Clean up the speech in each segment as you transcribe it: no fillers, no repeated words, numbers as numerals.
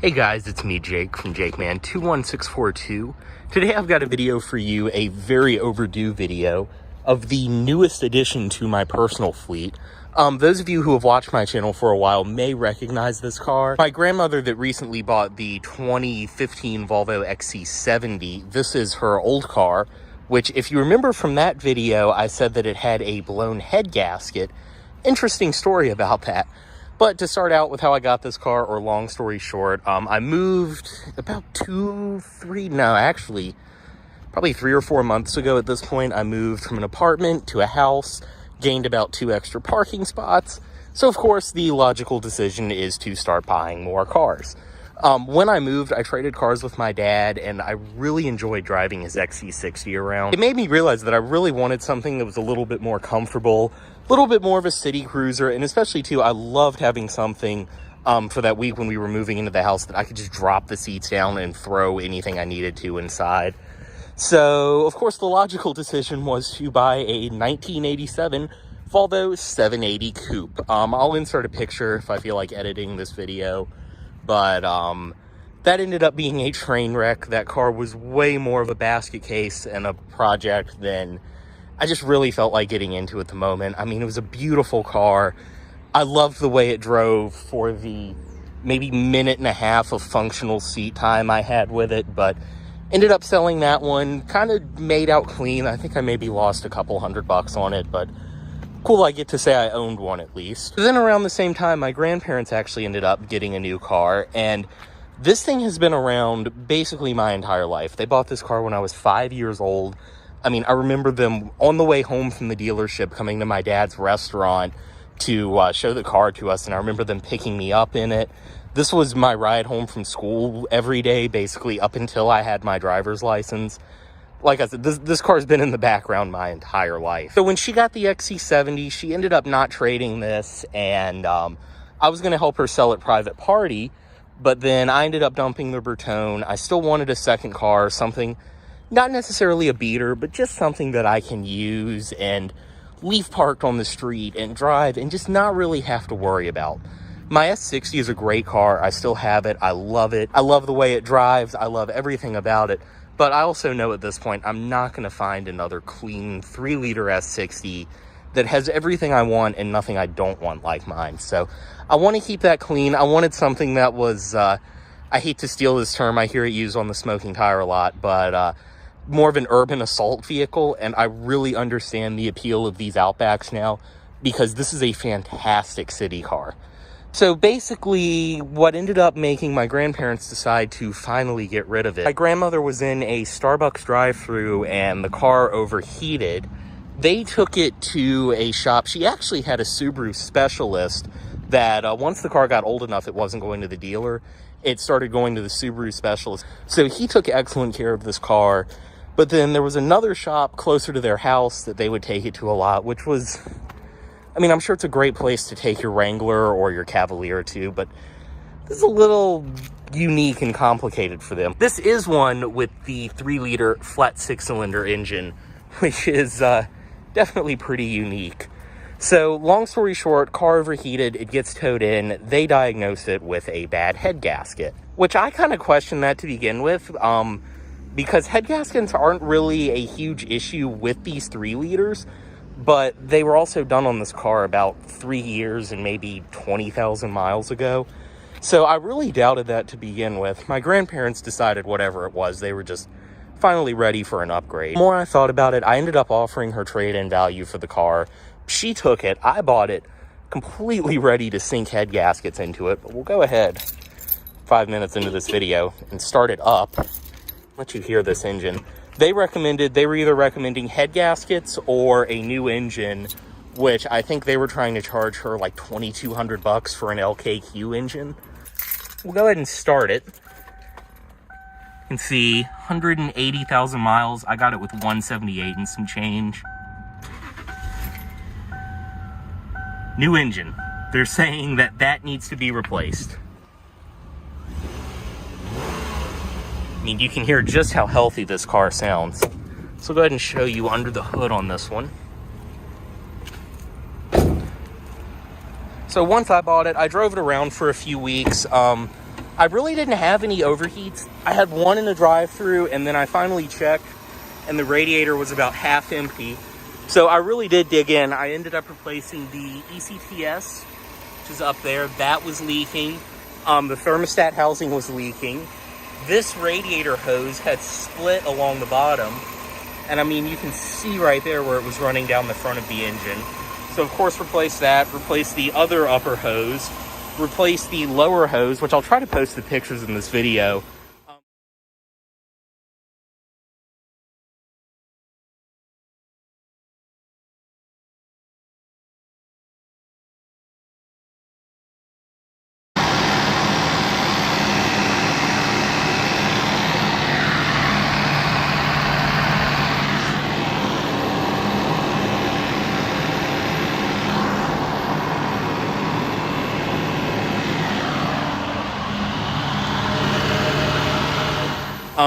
Hey guys, it's me, Jake, from JakeMan21642. Today I've got a video for you, a very overdue video of the newest addition to my personal fleet. Those of you who have watched my channel for a while may recognize this car. My grandmother that recently bought the 2015 Volvo XC70, this is her old car, which if you remember from that video, I said that it had a blown head gasket. Interesting story about that. But to start out with how I got this car, or long story short, I moved about probably 3 or 4 months ago at this point. I moved from an apartment to a house, gained about 2 extra parking spots. So of course, the logical decision is to start buying more cars. When I moved, I traded cars with my dad, and I really enjoyed driving his XC60 around. It made me realize that I really wanted something that was a little bit more comfortable, a little bit more of a city cruiser, and especially too, I loved having something for that week when we were moving into the house that I could just drop the seats down and throw anything I needed to inside. So, of course, the logical decision was to buy a 1987 Volvo 780 Coupe. I'll insert a picture if I feel like editing this video. But that ended up being a train wreck. That car was way more of a basket case and a project than I just really felt like getting into at the moment. I mean, it was a beautiful car. I loved the way it drove for the maybe minute and a half of functional seat time I had with it, but ended up selling that one. Kind of made out clean. I think I maybe lost a couple $100 on it, but cool, I get to say I owned one at least. Then around the same time, my grandparents actually ended up getting a new car, and this thing has been around basically my entire life. They bought this car when I was 5 years old. I mean, I remember them on the way home from the dealership coming to my dad's restaurant to show the car to us, and I remember them picking me up in it. This was my ride home from school every day, basically up until I had my driver's license. Like I said, this car's been in the background my entire life. So when she got the XC70, she ended up not trading this, and I was going to help her sell it private party, but then I ended up dumping the Bertone. I still wanted a second car, something, not necessarily a beater, but just something that I can use and leave parked on the street and drive and just not really have to worry about. My S60 is a great car. I still have it. I love it. I love the way it drives. I love everything about it. But I also know at this point, I'm not going to find another clean 3-liter S60 that has everything I want and nothing I don't want like mine. So I want to keep that clean. I wanted something that was, I hate to steal this term, I hear it used on the smoking tire a lot, but more of an urban assault vehicle. And I really understand the appeal of these Outbacks now, because this is a fantastic city car. So basically, what ended up making my grandparents decide to finally get rid of it, my grandmother was in a Starbucks drive-thru and the car overheated. They took it to a shop. She actually had a Subaru specialist that once the car got old enough it wasn't going to the dealer, it started going to the Subaru specialist. So he took excellent care of this car. But then there was another shop closer to their house that they would take it to a lot, which was, I mean, I'm sure it's a great place to take your Wrangler or your Cavalier to, but this is a little unique and complicated for them. This is one with the 3-liter flat 6-cylinder engine, which is definitely pretty unique. So long story short, car overheated, it gets towed in, they diagnose it with a bad head gasket, which I kind of question that to begin with, because head gaskets aren't really a huge issue with these 3-liters. But they were also done on this car about 3 years and maybe 20,000 miles ago. So I really doubted that to begin with. My grandparents decided whatever it was, they were just finally ready for an upgrade. The more I thought about it, I ended up offering her trade-in value for the car. She took it, I bought it, completely ready to sink head gaskets into it. But we'll go ahead 5 minutes into this video and start it up. Let you hear this engine. They were either recommending head gaskets or a new engine, which I think they were trying to charge her like $2,200 for an LKQ engine. We'll go ahead and start it. You can see 180,000 miles. I got it with 178 and some change. New engine. They're saying that needs to be replaced. I mean, you can hear just how healthy this car sounds. So I'll go ahead and show you under the hood on this one. So once I bought it, I drove it around for a few weeks. I I really didn't have any overheats. I had one in the drive-through, and then I finally checked, and the radiator was about half empty. So I really did dig in. I ended up replacing the ECTS, which is up there. That was leaking. The thermostat housing was leaking. This radiator hose had split along the bottom. And I mean, you can see right there where it was running down the front of the engine. So of course, replace that, replace the other upper hose, replace the lower hose, which I'll try to post the pictures in this video.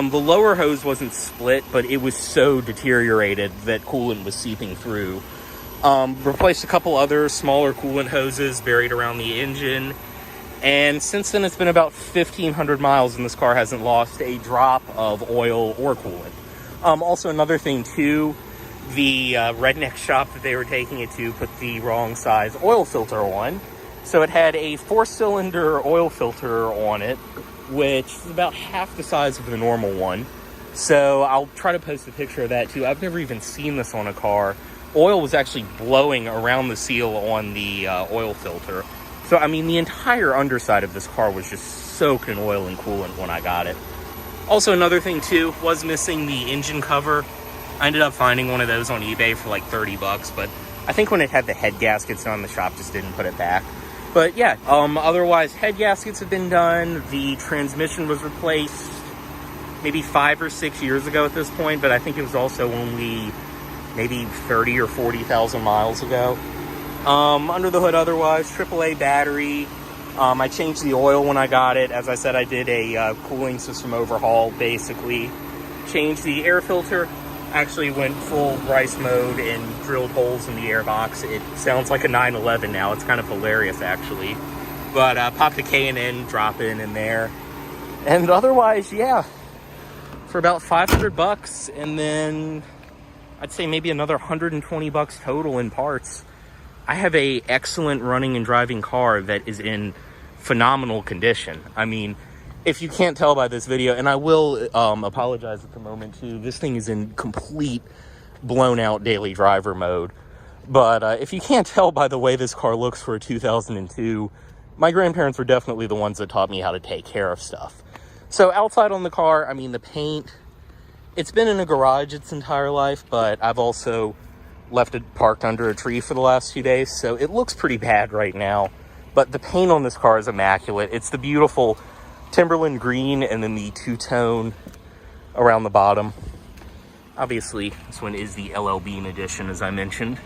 The lower hose wasn't split, but it was so deteriorated that coolant was seeping through. Replaced a couple other smaller coolant hoses buried around the engine. And since then, it's been about 1,500 miles, and this car hasn't lost a drop of oil or coolant. Also, another thing, too, the redneck shop that they were taking it to put the wrong size oil filter on. So it had a 4-cylinder oil filter on it, which is about half the size of the normal one. So I'll try to post a picture of that too. I've never even seen this on a car. Oil was actually blowing around the seal on the oil filter. So, I mean, the entire underside of this car was just soaked in oil and coolant when I got it. Also, another thing too, was missing the engine cover. I ended up finding one of those on eBay for like 30 bucks, but I think when it had the head gaskets on, the shop just didn't put it back. But yeah, otherwise, head gaskets have been done. The transmission was replaced maybe 5 or 6 years ago at this point, but I think it was also only maybe 30 or 40,000 miles ago. Under the hood, otherwise, AAA battery. I changed the oil when I got it. As I said, I did a cooling system overhaul, basically. Changed the air filter. Actually went full Bryce mode and drilled holes in the airbox. It sounds like a 911 now. It's kind of hilarious, actually. But popped a K&N drop in there. And otherwise, yeah, for about 500 bucks, and then I'd say maybe another 120 bucks total in parts. I have a excellent running and driving car that is in phenomenal condition. I mean, if you can't tell by this video, and I will apologize at the moment too, this thing is in complete blown out daily driver mode. But if you can't tell by the way this car looks for a 2002, my grandparents were definitely the ones that taught me how to take care of stuff. So outside on the car, I mean, the paint, it's been in a garage its entire life, but I've also left it parked under a tree for the last 2 days, so it looks pretty bad right now. But the paint on this car is immaculate. It's the beautiful Timberland green and then the two-tone around the bottom. Obviously, this one is the LL Bean edition, as I mentioned,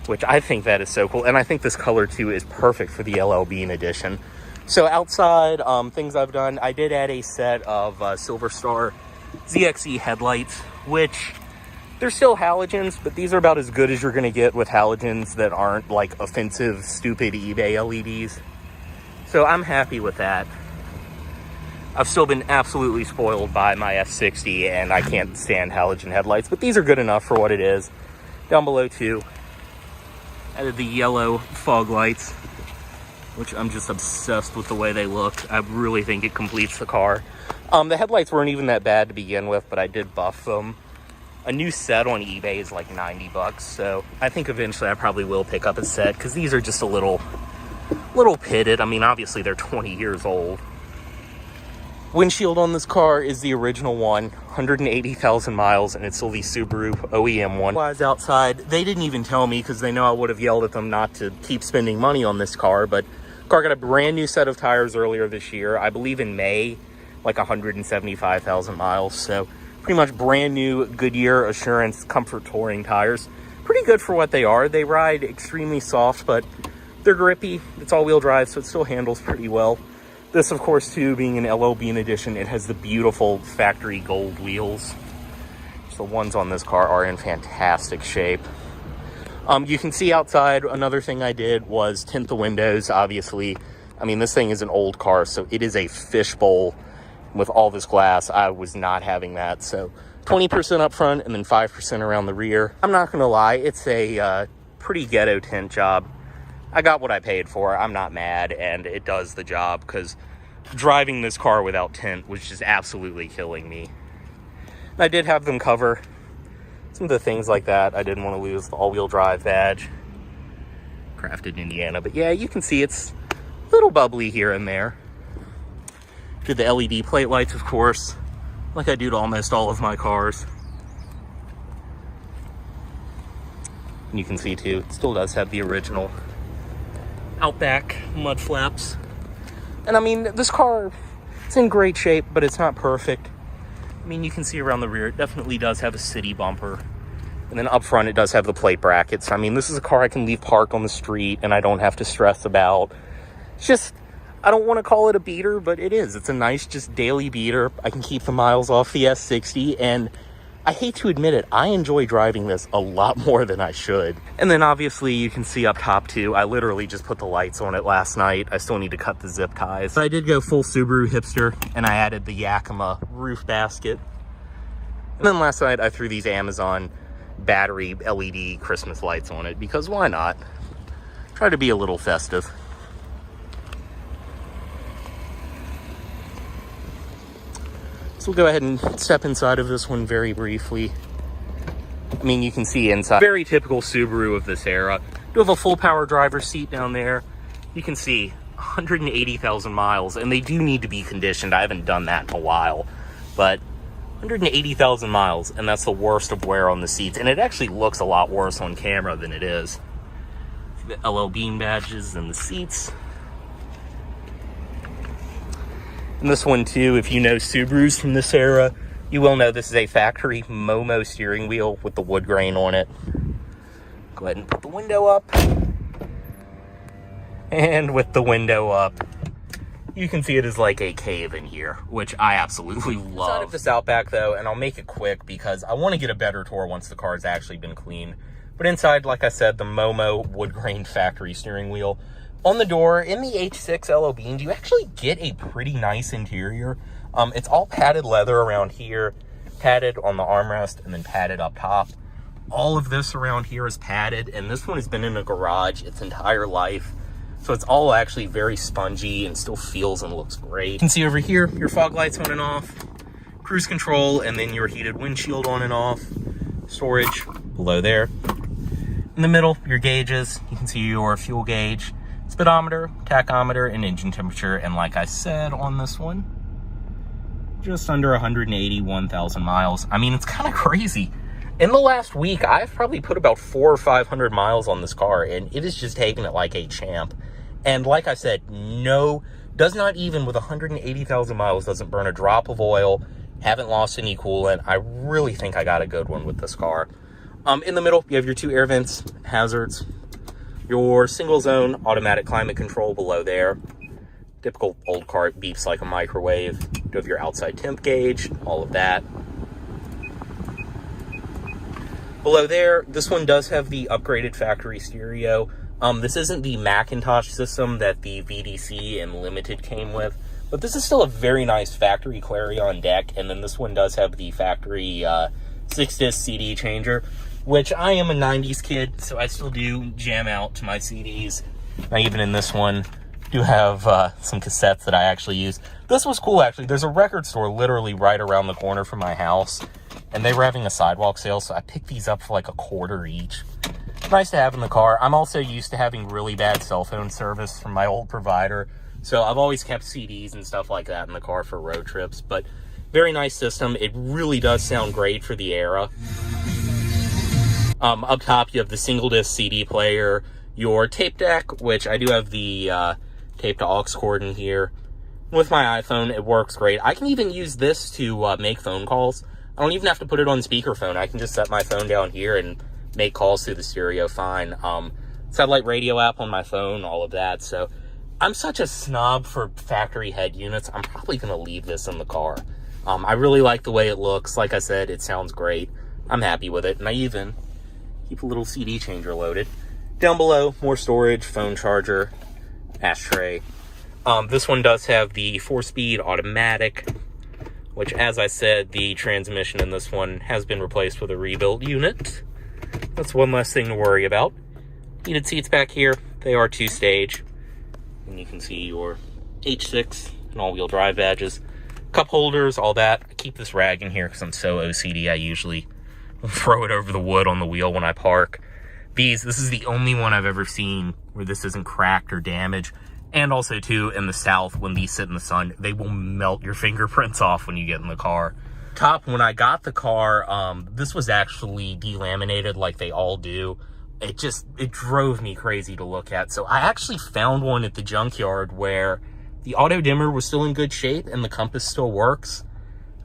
which I think that is so cool. And I think this color, too, is perfect for the LL Bean edition. So outside, things I've done, I did add a set of Silver Star ZXE headlights, which they're still halogens, but these are about as good as you're going to get with halogens that aren't like offensive, stupid eBay LEDs. So I'm happy with that. I've still been absolutely spoiled by my F60, and I can't stand halogen headlights, but these are good enough for what it is. Down below, too, added the yellow fog lights, which I'm just obsessed with the way they look. I really think it completes the car. The headlights weren't even that bad to begin with, but I did buff them. A new set on eBay is like 90 bucks, so I think eventually I probably will pick up a set, because these are just a little pitted. I mean, obviously they're 20 years old. Windshield on this car is the original one, 180,000 miles, and it's still the Subaru OEM one. While I was outside, they didn't even tell me because they know I would have yelled at them not to keep spending money on this car, but the car got a brand new set of tires earlier this year, I believe in May, like 175,000 miles, so pretty much brand new Goodyear Assurance Comfort Touring tires. Pretty good for what they are. They ride extremely soft, but they're grippy. It's all-wheel drive, so it still handles pretty well. This, of course, too, being an LL Bean edition, it has the beautiful factory gold wheels. So the ones on this car are in fantastic shape. You can see outside, another thing I did was tint the windows. Obviously, I mean, this thing is an old car, so it is a fishbowl with all this glass. I was not having that. So 20% up front and then 5% around the rear. I'm not gonna lie, it's a pretty ghetto tint job. I got what I paid for. I'm not mad, and it does the job, because driving this car without tint was just absolutely killing me. And I did have them cover some of the things like that. I didn't want to lose the all-wheel drive badge. Crafted in Indiana. But yeah, you can see it's a little bubbly here and there. Did the LED plate lights, of course, like I do to almost all of my cars. And you can see too, it still does have the original Outback mud flaps. And I mean, this car, it's in great shape, but it's not perfect. I mean, you can see around the rear, it definitely does have a city bumper. And then up front, it does have the plate brackets. I mean, this is a car I can leave parked on the street and I don't have to stress about. It's just, I don't want to call it a beater, but it is. It's a nice, just daily beater. I can keep the miles off the S60, and I hate to admit it, I enjoy driving this a lot more than I should. And then obviously you can see up top too, I literally just put the lights on it last night. I still need to cut the zip ties. But I did go full Subaru hipster, and I added the Yakima roof basket. And then last night I threw these Amazon battery LED Christmas lights on it, because why not? Try to be a little festive. So we'll go ahead and step inside of this one very briefly. I mean, you can see inside. Very typical Subaru of this era. Do have a full power driver's seat down there. You can see 180,000 miles, and they do need to be conditioned. I haven't done that in a while, but 180,000 miles, and that's the worst of wear on the seats. And it actually looks a lot worse on camera than it is. See the LL Bean badges and the seats. And this one too, if you know Subarus from this era, you will know this is a factory Momo steering wheel with the wood grain on it. Go ahead and put the window up. And with the window up, you can see it is like a cave in here, which I absolutely love. Inside of this Outback though, and I'll make it quick because I want to get a better tour once the car has actually been cleaned. But inside, like I said, the Momo wood grain factory steering wheel. On the door, in the H6 LL Beans, you actually get a pretty nice interior. It's all padded leather around here, padded on the armrest, and then padded up top. All of this around here is padded, and this one has been in a garage its entire life. So it's all actually very spongy and still feels and looks great. You can see over here, your fog lights on and off, cruise control, and then your heated windshield on and off, storage below there. In the middle, your gauges. You can see your fuel gauge, speedometer, tachometer, and engine temperature. And like I said on this one, just under 181,000 miles. I mean, it's kind of crazy. In the last week, I've probably put about 400 or 500 miles on this car, and it is just taking it like a champ. And like I said, does not even with 180,000 miles, doesn't burn a drop of oil, haven't lost any coolant. I really think I got a good one with this car. In the middle, you have your two air vents, hazards, your single zone automatic climate control below there. Typical old car, it beeps like a microwave. You have your outside temp gauge, all of that. Below there, this one does have the upgraded factory stereo. This isn't the Macintosh system that the VDC and Limited came with, but this is still a very nice factory Clarion deck. And then this one does have the factory 6-disc CD changer, which I am a 90s kid, so I still do jam out to my CDs. Now, even in this one, do have some cassettes that I actually use. This was cool, actually. There's a record store literally right around the corner from my house, and they were having a sidewalk sale, so I picked these up for like $1 each. Nice to have in the car. I'm also used to having really bad cell phone service from my old provider, so I've always kept CDs and stuff like that in the car for road trips. But very nice system. It really does sound great for the era. Up top, you have the single disc CD player, your tape deck, which I do have the tape to aux cord in here. With my iPhone, it works great. I can even use this to make phone calls. I don't even have to put it on speakerphone. I can just set my phone down here and make calls through the stereo fine. Satellite radio app on my phone, all of that. So I'm such a snob for factory head units. I'm probably going to leave this in the car. I really like the way it looks. Like I said, it sounds great. I'm happy with it. And I even keep a little CD changer loaded. Down below, more storage, phone charger, ashtray. This one does have the 4-speed automatic, which, as I said, the transmission in this one has been replaced with a rebuilt unit. That's one less thing to worry about. Heated seats back here. They are 2-stage. And you can see your H6 and all-wheel drive badges. Cup holders, all that. I keep this rag in here because I'm so OCD. I usually throw it over the wood on the wheel when I park. This is the only one I've ever seen where this isn't cracked or damaged. And also, too, in the South, when these sit in the sun, they will melt your fingerprints off when you get in the car. Top, when I got the car, this was actually delaminated like they all do. It drove me crazy to look at. So I actually found one at the junkyard where the auto dimmer was still in good shape and the compass still works.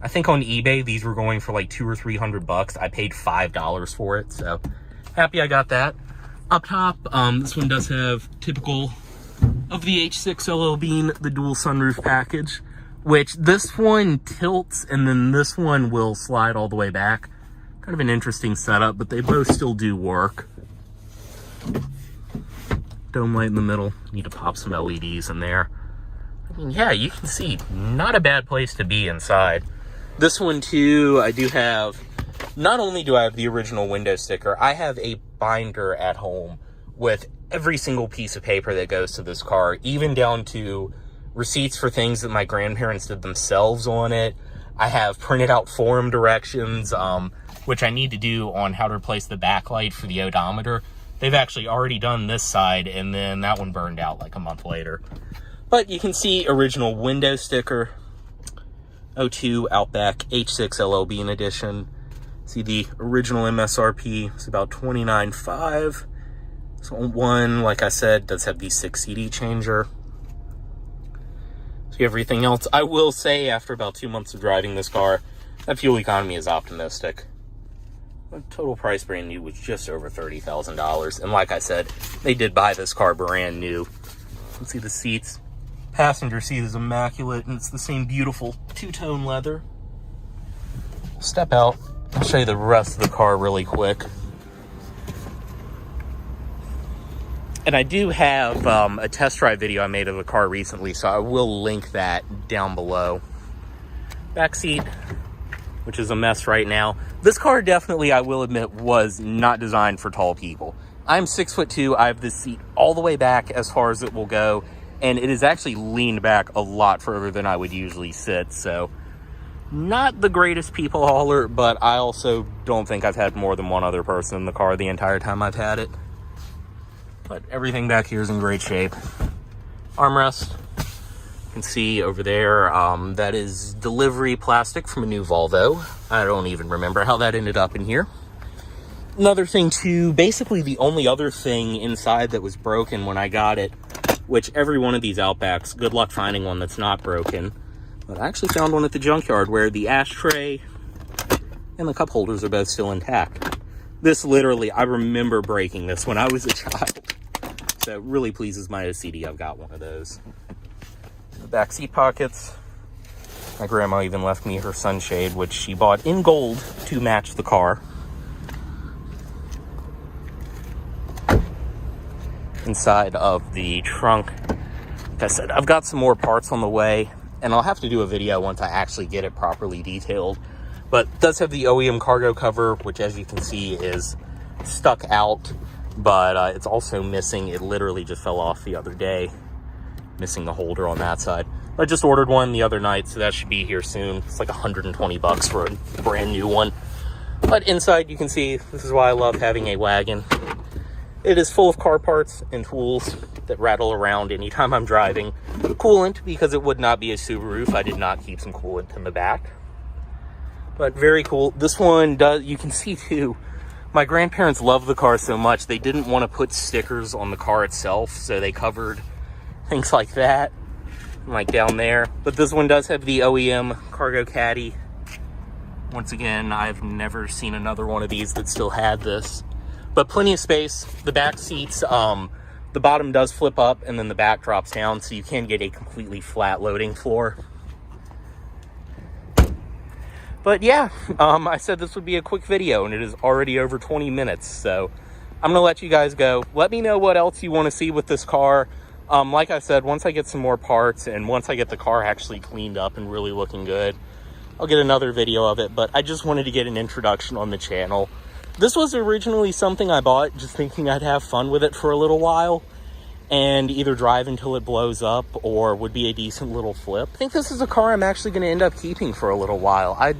I think on eBay, these were going for like $200 or $300. I paid $5 for it, so happy I got that. Up top, this one does have typical of the H6 LL Bean, the dual sunroof package, which this one tilts and then this one will slide all the way back. Kind of an interesting setup, but they both still do work. Dome light in the middle. Need to pop some LEDs in there. I mean, yeah, you can see, not a bad place to be inside. This one too, I do have, not only do I have the original window sticker, I have a binder at home with every single piece of paper that goes to this car, even down to receipts for things that my grandparents did themselves on it. I have printed out forum directions, which I need to do on how to replace the backlight for the odometer. They've actually already done this side, and then that one burned out like a month later. But you can see original window sticker, 02 Outback H6 LL Bean edition. See the original MSRP, it's about $29.5. So one, like I said, does have the 6 CD changer. See everything else. I will say, after about 2 months of driving this car, that fuel economy is optimistic. The total price brand new was just over $30,000. And like I said, they did buy this car brand new. Let's see the seats. Passenger seat is immaculate, and it's the same beautiful two-tone leather. Step out. I'll show you the rest of the car really quick. And I do have a test drive video I made of the car recently, so I will link that down below. Back seat, which is a mess right now. This car definitely, I will admit, was not designed for tall people. I'm 6'2". I have this seat all the way back as far as it will go, and it is actually leaned back a lot further than I would usually sit, so not the greatest people hauler, but I also don't think I've had more than one other person in the car the entire time I've had it. But everything back here is in great shape. Armrest, you can see over there, that is delivery plastic from a new Volvo. I don't even remember how that ended up in here. Another thing too, basically the only other thing inside that was broken when I got it, which every one of these Outbacks, good luck finding one that's not broken. But I actually found one at the junkyard where the ashtray and the cup holders are both still intact. This literally, I remember breaking this when I was a child. So it really pleases my OCD. I've got one of those. The back seat pockets. My grandma even left me her sunshade, which she bought in gold to match the car. Inside of the trunk, like I said, I've got some more parts on the way, and I'll have to do a video once I actually get it properly detailed. But it does have the OEM cargo cover, which, as you can see, is stuck out, but it's also missing. It literally just fell off the other day, missing the holder on that side. I just ordered one the other night, so that should be here soon. It's like $120 for a brand new one. But inside, you can see, this is why I love having a wagon. It is full of car parts and tools that rattle around anytime I'm driving. Coolant, because it would not be a Subaru if I did not keep some coolant in the back. But very cool. This one does, you can see too, my grandparents love the car so much, they didn't want to put stickers on the car itself, so they covered things like that, like down there. But this one does have the OEM cargo caddy. Once again, I've never seen another one of these that still had this. But plenty of space. The back seats, the bottom does flip up and then the back drops down, so you can get a completely flat loading floor. But yeah, I said this would be a quick video, and it is already over 20 minutes, so I'm going to let you guys go. Let me know what else you want to see with this car. Like I said, once I get some more parts and once I get the car actually cleaned up and really looking good, I'll get another video of it. But I just wanted to get an introduction on the channel. This was originally something I bought just thinking I'd have fun with it for a little while and either drive until it blows up or would be a decent little flip. I think this is a car I'm actually going to end up keeping for a little while. I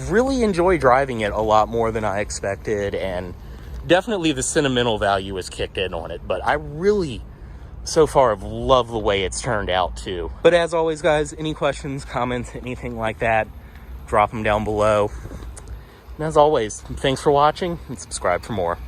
really enjoy driving it a lot more than I expected, and definitely the sentimental value has kicked in on it, but I really, so far, have loved the way it's turned out too. But as always, guys, any questions, comments, anything like that, drop them down below. And as always, thanks for watching and subscribe for more.